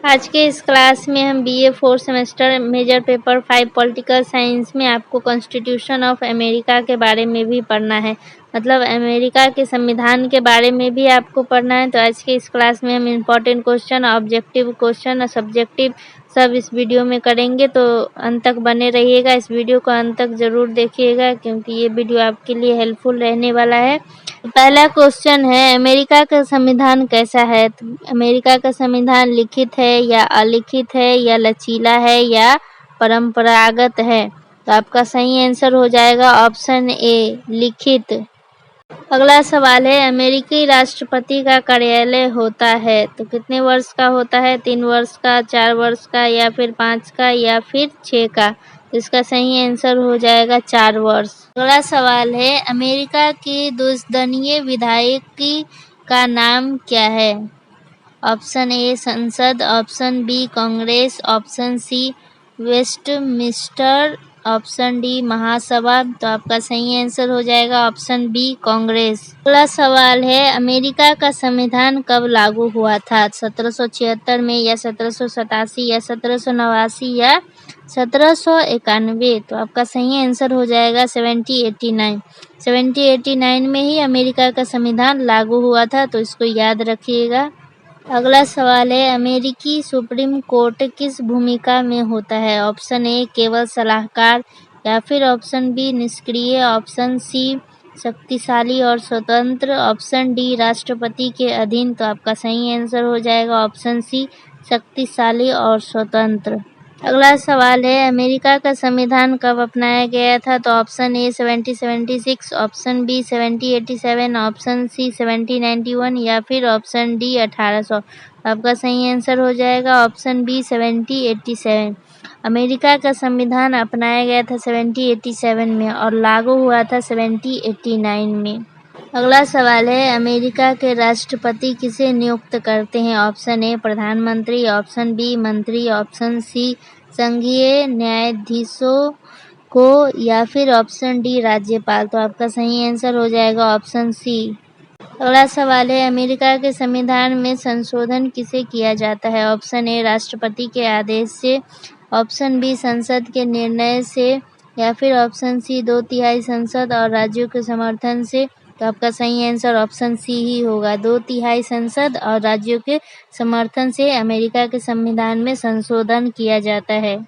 आज के इस क्लास में हम BA 4 semester major paper 5 political science में आपको कॉन्स्टिट्यूशन ऑफ अमेरिका के बारे में भी पढ़ना है, मतलब अमेरिका के संविधान के बारे में भी आपको पढ़ना है। तो आज के इस क्लास में हम इम्पोर्टेंट क्वेश्चन, ऑब्जेक्टिव क्वेश्चन और सब्जेक्टिव सब इस वीडियो में करेंगे, तो अंत तक बने रहिएगा। इस वीडियो को अंत तक ज़रूर देखिएगा क्योंकि ये वीडियो आपके लिए हेल्पफुल रहने वाला है। पहला क्वेश्चन है, अमेरिका का संविधान कैसा है? तो अमेरिका का संविधान लिखित है या अलिखित है या लचीला है या परंपरागत है? तो आपका सही आंसर हो जाएगा ऑप्शन ए, लिखित। अगला सवाल है, अमेरिकी राष्ट्रपति का कार्यालय होता है तो कितने वर्ष का होता है? 3 वर्ष का, 4 वर्ष का या फिर 5 का या फिर 6 का? तो इसका सही आंसर हो जाएगा 4 वर्ष। अगला सवाल है, अमेरिका की द्विसदनीय विधायकी का नाम क्या है? ऑप्शन ए संसद, option B Congress, option C Westminster, option D महासभा। तो आपका सही आंसर हो जाएगा ऑप्शन बी कांग्रेस। अगला सवाल है, अमेरिका का संविधान कब लागू हुआ था? 1776 में या 1787 या 1789 या 1791? तो आपका सही आंसर हो जाएगा 1789। 1789 में ही अमेरिका का संविधान लागू हुआ था, तो इसको याद रखिएगा। अगला सवाल है, अमेरिकी सुप्रीम कोर्ट किस भूमिका में होता है? ऑप्शन ए केवल सलाहकार या फिर ऑप्शन बी निष्क्रिय, ऑप्शन सी शक्तिशाली और स्वतंत्र, ऑप्शन डी राष्ट्रपति के अधीन। तो आपका सही आंसर हो जाएगा ऑप्शन सी शक्तिशाली और स्वतंत्र। अगला सवाल है, अमेरिका का संविधान कब अपनाया गया था? तो option A 1776, option B 1787, option C 1791 या फिर ऑप्शन डी 1800। आपका सही आंसर हो जाएगा ऑप्शन बी 1787। अमेरिका का संविधान अपनाया गया था 1787 में और लागू हुआ था 1789 में। अगला सवाल है, अमेरिका के राष्ट्रपति किसे नियुक्त करते हैं? ऑप्शन ए प्रधानमंत्री, ऑप्शन बी मंत्री, ऑप्शन सी संघीय न्यायाधीशों को या फिर ऑप्शन डी राज्यपाल। तो आपका सही आंसर हो जाएगा ऑप्शन सी। अगला सवाल है, अमेरिका के संविधान में संशोधन किसे किया जाता है? ऑप्शन ए राष्ट्रपति के आदेश से, ऑप्शन बी संसद के निर्णय से या फिर ऑप्शन सी 2/3 संसद और राज्यों के समर्थन से। तो आपका सही आंसर ऑप्शन सी ही होगा, 2/3 संसद और राज्यों के समर्थन से अमेरिका के संविधान में संशोधन किया जाता है।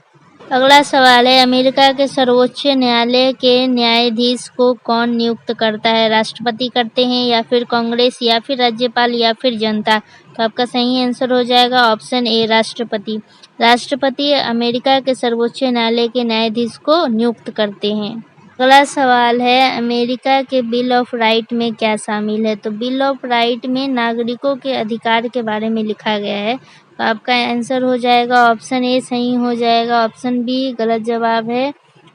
अगला सवाल है, अमेरिका के सर्वोच्च न्यायालय के न्यायाधीश को कौन नियुक्त करता है? राष्ट्रपति करते हैं या फिर कांग्रेस या फिर राज्यपाल या फिर जनता? तो आपका सही आंसर हो जाएगा ऑप्शन ए राष्ट्रपति। राष्ट्रपति अमेरिका के सर्वोच्च न्यायालय के न्यायाधीश को नियुक्त करते हैं। अगला सवाल है, अमेरिका के बिल ऑफ राइट में क्या शामिल है? तो बिल ऑफ राइट में नागरिकों के अधिकार के बारे में लिखा गया है। तो आपका आंसर हो जाएगा ऑप्शन ए सही हो जाएगा, ऑप्शन बी गलत जवाब है,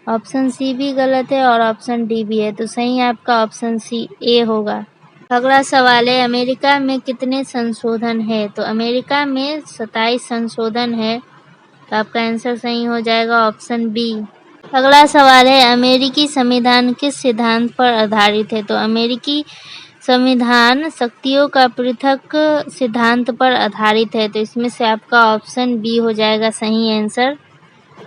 ऑप्शन सी भी गलत है और ऑप्शन डी भी है। तो सही आपका ऑप्शन सी ए होगा। अगला सवाल है, अमेरिका में कितने संशोधन है? तो अमेरिका में 27 संशोधन है। तो आपका आंसर सही हो जाएगा ऑप्शन बी। अगला सवाल है, अमेरिकी संविधान किस सिद्धांत पर आधारित है? तो अमेरिकी संविधान शक्तियों का पृथक सिद्धांत पर आधारित है। तो इसमें से आपका ऑप्शन बी हो जाएगा सही आंसर।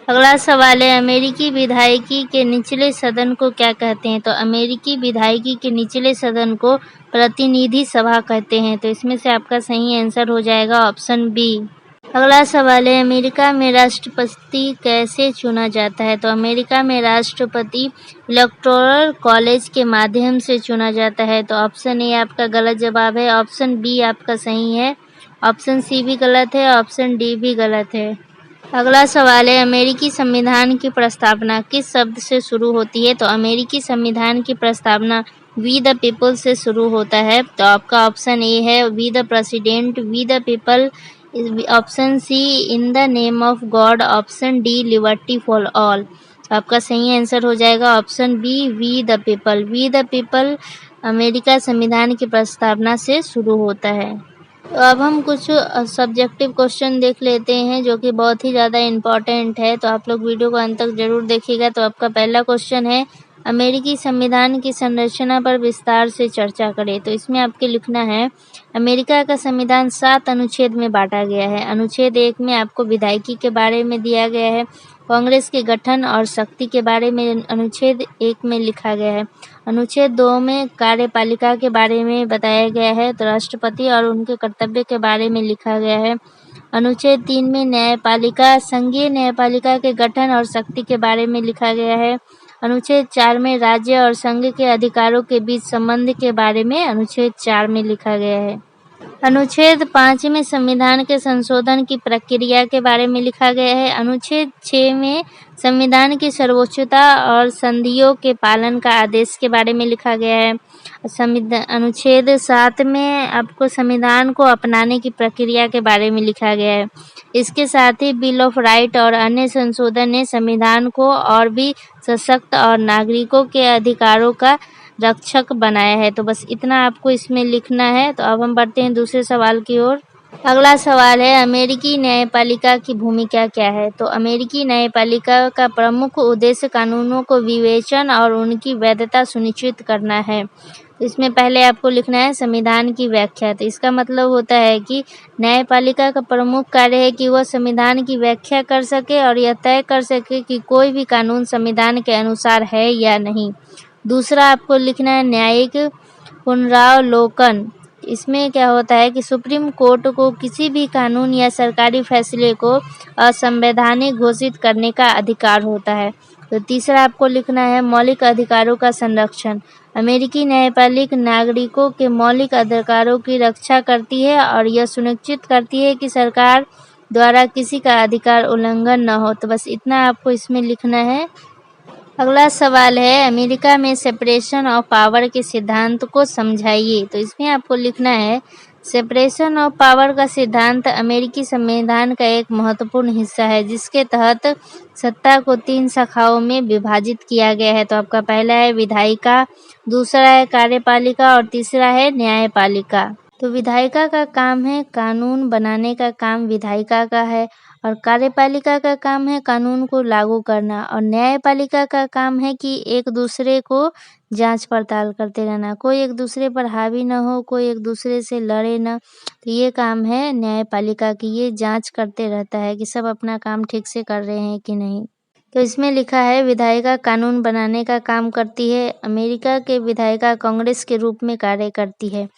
अगला सवाल है, अमेरिकी विधायिकी के निचले सदन को क्या कहते हैं? तो अमेरिकी विधायिकी के निचले सदन को प्रतिनिधि सभा कहते हैं। तो इसमें से आपका सही आंसर हो जाएगा ऑप्शन बी। अगला सवाल है, अमेरिका में राष्ट्रपति कैसे चुना जाता है? तो अमेरिका में राष्ट्रपति इलेक्टोरल कॉलेज के माध्यम से चुना जाता है। तो ऑप्शन ए आपका गलत जवाब है, ऑप्शन बी आपका सही है, ऑप्शन सी भी गलत है, ऑप्शन डी भी गलत है। अगला सवाल है, अमेरिकी संविधान की प्रस्तावना किस शब्द से शुरू होती है? तो अमेरिकी संविधान की प्रस्तावना वी द पीपल से शुरू होता है। तो आपका ऑप्शन ए है we the president, we the people, option C in the name of God, option D liberty for all. आपका सही आंसर हो जाएगा option B we the people. We the people America संविधान की प्रस्तावना से शुरू होता है। तो अब हम कुछ सब्जेक्टिव क्वेश्चन देख लेते हैं जो कि बहुत ही ज़्यादा इम्पॉर्टेंट है, तो आप लोग वीडियो को अंत तक जरूर देखिएगा। तो आपका पहला क्वेश्चन है, अमेरिकी संविधान की संरचना पर विस्तार से चर्चा करें। तो इसमें आपके लिखना है, अमेरिका का संविधान 7 अनुच्छेद में बांटा गया है। अनुच्छेद 1 में आपको विधायिकी के बारे में दिया गया है। कांग्रेस के गठन और शक्ति के बारे में अनुच्छेद 1 में लिखा गया है। अनुच्छेद 2 में कार्यपालिका के बारे में बताया गया है। तो राष्ट्रपति और उनके कर्तव्य के बारे में लिखा गया है। अनुच्छेद 3 में न्यायपालिका, संघीय न्यायपालिका के गठन और शक्ति के बारे में लिखा गया है। अनुच्छेद 4 में राज्य और संघ के अधिकारों के बीच संबंध के बारे में अनुच्छेद 4 में लिखा गया है। अनुच्छेद 5 में संविधान के संशोधन की प्रक्रिया के बारे में लिखा गया है। अनुच्छेद 6 में संविधान की सर्वोच्चता और संधियों के पालन का आदेश के बारे में लिखा गया है। अनुच्छेद 7 में आपको संविधान को अपनाने की प्रक्रिया के बारे में लिखा गया है। इसके साथ ही बिल ऑफ राइट और अन्य संशोधन ने संविधान को और भी सशक्त और नागरिकों के अधिकारों का रक्षक बनाया है। तो बस इतना आपको इसमें लिखना है। तो अब हम बढ़ते हैं दूसरे सवाल की ओर। अगला सवाल है, अमेरिकी न्यायपालिका की भूमिका क्या है? तो अमेरिकी न्यायपालिका का प्रमुख उद्देश्य कानूनों को विवेचन और उनकी वैधता सुनिश्चित करना है। तो इसमें पहले आपको लिखना है संविधान की व्याख्या। तो इसका मतलब होता है कि न्यायपालिका का प्रमुख कार्य है कि वह संविधान की व्याख्या कर सके और यह तय कर सके कि कोई भी कानून संविधान के अनुसार है या नहीं। दूसरा आपको लिखना है न्यायिक पुनरावलोकन। इसमें क्या होता है कि सुप्रीम कोर्ट को किसी भी कानून या सरकारी फैसले को असंवैधानिक घोषित करने का अधिकार होता है। तो तीसरा आपको लिखना है मौलिक अधिकारों का संरक्षण। अमेरिकी न्यायपालिका नागरिकों के मौलिक अधिकारों की रक्षा करती है और यह सुनिश्चित करती है कि सरकार द्वारा किसी का अधिकार उल्लंघन न हो। तो बस इतना आपको इसमें लिखना है। अगला सवाल है, अमेरिका में सेपरेशन ऑफ पावर के सिद्धांत को समझाइए। तो इसमें आपको लिखना है, सेपरेशन ऑफ पावर का सिद्धांत अमेरिकी संविधान का एक महत्वपूर्ण हिस्सा है जिसके तहत सत्ता को 3 शाखाओं में विभाजित किया गया है। तो आपका पहला है विधायिका, दूसरा है कार्यपालिका और तीसरा है न्यायपालिका। तो विधायिका का काम है कानून बनाने का काम विधायिका का है और कार्यपालिका का काम है कानून को लागू करना और न्यायपालिका का काम है कि एक दूसरे को जांच पड़ताल करते रहना, कोई एक दूसरे पर हावी न हो, कोई एक दूसरे से लड़े न। तो ये काम है न्यायपालिका की, ये जांच करते रहता है कि सब अपना काम ठीक से कर रहे हैं कि नहीं। तो इसमें लिखा है विधायिका कानून बनाने का काम करती है। अमेरिका के विधायिका कांग्रेस के रूप में कार्य करती है।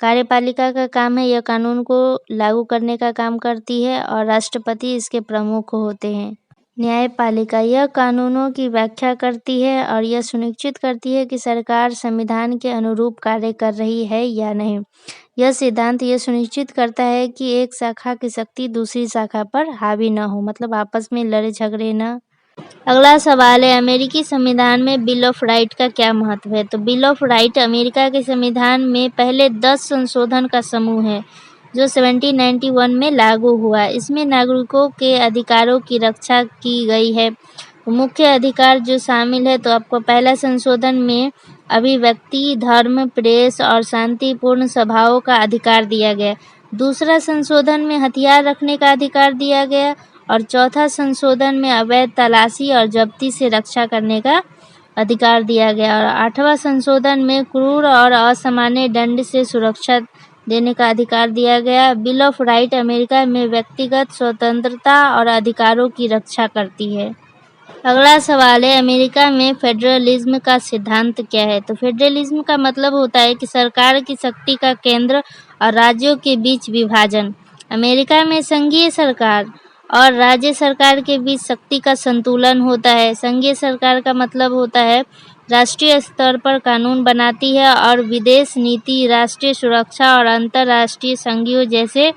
कार्यपालिका का काम है यह कानून को लागू करने का काम करती है और राष्ट्रपति इसके प्रमुख होते हैं। न्यायपालिका यह कानूनों की व्याख्या करती है और यह सुनिश्चित करती है कि सरकार संविधान के अनुरूप कार्य कर रही है या नहीं। यह सिद्धांत यह सुनिश्चित करता है कि एक शाखा की शक्ति दूसरी शाखा पर हावी न हो, मतलब आपस में लड़े झगड़े न। अगला सवाल है, अमेरिकी संविधान में बिल ऑफ राइट का क्या महत्व है? तो बिल ऑफ राइट अमेरिका के संविधान में पहले 10 संशोधन का समूह है जो 1791 में लागू हुआ। इसमें नागरिकों के अधिकारों की रक्षा की गई है। तो मुख्य अधिकार जो शामिल है, तो आपको पहला संशोधन में अभिव्यक्ति, धर्म, प्रेस और शांतिपूर्ण सभाओं का अधिकार दिया गया। दूसरा संशोधन में हथियार रखने का अधिकार दिया गया और चौथा संशोधन में अवैध तलाशी और जब्ती से रक्षा करने का अधिकार दिया गया और 8वां संशोधन में क्रूर और असामान्य दंड से सुरक्षा देने का अधिकार दिया गया। बिल ऑफ राइट अमेरिका में व्यक्तिगत स्वतंत्रता और अधिकारों की रक्षा करती है। अगला सवाल है, अमेरिका में फेडरलिज्म का सिद्धांत क्या है? तो फेडरलिज्म का मतलब होता है कि सरकार की शक्ति का केंद्र और राज्यों के बीच विभाजन। अमेरिका में संघीय सरकार और राज्य सरकार के बीच शक्ति का संतुलन होता है। संघीय सरकार का मतलब होता है राष्ट्रीय स्तर पर कानून बनाती है और विदेश नीति, राष्ट्रीय सुरक्षा और अंतर्राष्ट्रीय संधियों जैसे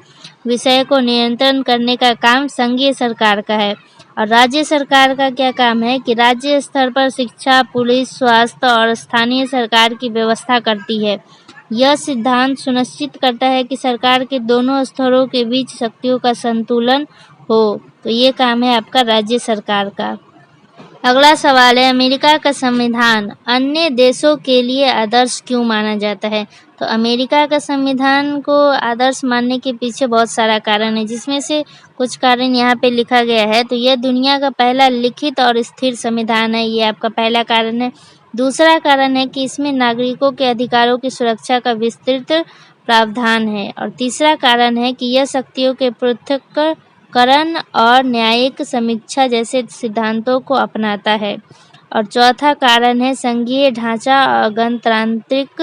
विषय को नियंत्रण करने का काम संघीय सरकार का है। और राज्य सरकार का क्या काम है कि राज्य स्तर पर शिक्षा, पुलिस, स्वास्थ्य और स्थानीय सरकार की व्यवस्था करती है। यह सिद्धांत सुनिश्चित करता है कि सरकार के दोनों स्तरों के बीच शक्तियों का संतुलन हो। तो ये काम है आपका राज्य सरकार का। अगला सवाल है, अमेरिका का संविधान अन्य देशों के लिए आदर्श क्यों माना जाता है? तो अमेरिका का संविधान को आदर्श मानने के पीछे बहुत सारा कारण है, जिसमें से कुछ कारण यहाँ पे लिखा गया है। तो यह दुनिया का पहला लिखित और स्थिर संविधान है, ये आपका पहला कारण है। दूसरा कारण है कि इसमें नागरिकों के अधिकारों की सुरक्षा का विस्तृत प्रावधान है। और तीसरा कारण है कि यह शक्तियों के पृथक्करण और न्यायिक समीक्षा जैसे सिद्धांतों को अपनाता है। और चौथा कारण है संघीय ढांचा और गणतांत्रिक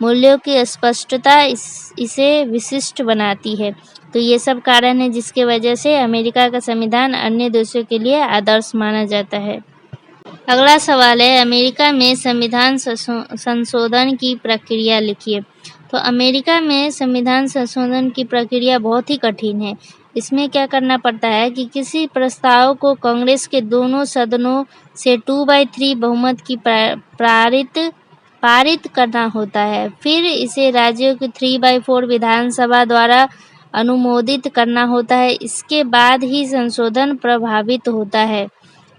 मूल्यों की स्पष्टता इसे विशिष्ट बनाती है। तो ये सब कारण है जिसके वजह से अमेरिका का संविधान अन्य देशों के लिए आदर्श माना जाता है। अगला सवाल है, अमेरिका में संविधान संशोधन की प्रक्रिया लिखिए। तो अमेरिका में संविधान संशोधन की प्रक्रिया बहुत ही कठिन है। इसमें क्या करना पड़ता है कि किसी प्रस्ताव को कांग्रेस के दोनों सदनों से 2/3 बहुमत की पारित करना होता है। फिर इसे राज्यों की 3/4 विधानसभा द्वारा अनुमोदित करना होता है। इसके बाद ही संशोधन प्रभावित होता है।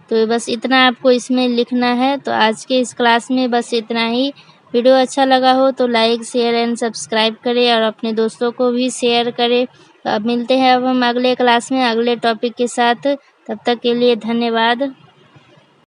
तो बस इतना आपको इसमें लिखना है। तो आज के इस क्लास में बस इतना ही। वीडियो अच्छा लगा हो तो लाइक, शेयर एंड सब्सक्राइब करें और अपने दोस्तों को भी शेयर करें। तो अब मिलते हैं अब हम अगले क्लास में अगले टॉपिक के साथ। तब तक के लिए धन्यवाद।